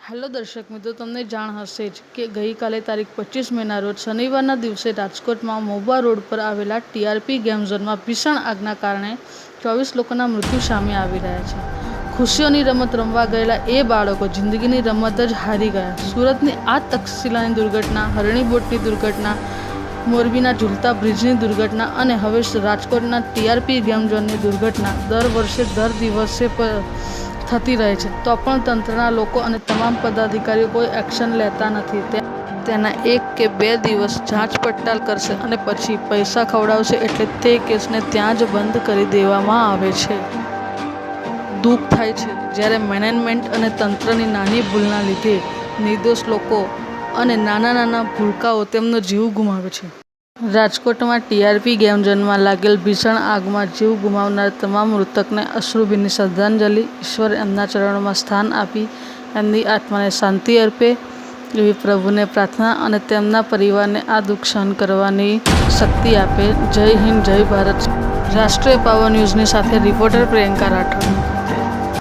Hello દર્શક મિત્રો, તમને જાણ હશે જ કે ગઈકાલે તારીખ 25 મેના રોજ શનિવારના દિવસે રાજકોટમાં મોબા રોડ પર આવેલા ટીઆરપી ગેમ ઝોનમાં ભીષણ આગના કારણે 24 લોકોના મૃત્યુ સામે આવી રહ્યા છે. ખુશીઓની રમત રમવા ગયેલા એ બાળકો જિંદગીની રમત જ હારી ગયા. સુરતની આ તક્ષશિલાની દુર્ઘટના, હરણી બોટની દુર્ઘટના, મોરબીના ઝૂલતા બ્રિજની દુર્ઘટના અને હવે રાજકોટના ટીઆરપી ગેમ ઝોનની દુર્ઘટના દર વર્ષે દર દિવસે થતી રહે છે, તો પણ તંત્રના લોકો અને તમામ પદાધિકારીઓ કોઈ એક્શન લેતા નથી. તેના 1 કે 2 દિવસ જાંચ પડતાલ કરશે અને પછી પૈસા ખવડાવશે એટલે તે કેસને ત્યાં જ બંધ કરી દેવામાં આવે છે. દુઃખ થાય છે જ્યારે મેનેજમેન્ટ અને તંત્રની નાની ભૂલના લીધે નિર્દોષ લોકો અને નાના ભૂલકાઓ તેમનો જીવ ગુમાવે છે. રાજકોટમાં ટીઆરપી ગેમ ઝોનમાં લાગેલ ભીષણ આગમાં જીવ ગુમાવનાર તમામ મૃતકને અશ્રુભીની શ્રદ્ધાંજલિ. ઈશ્વર એમના ચરણોમાં સ્થાન આપી એમની આત્માને શાંતિ અર્પે એવી પ્રભુને પ્રાર્થના અને તેમના પરિવારને આ દુઃખ સહન કરવાની શક્તિ આપે. જય હિન્દ, જય ભારત. રાષ્ટ્રીય પાવર ન્યૂઝની સાથે રિપોર્ટર પ્રિયંકા રાઠોડ.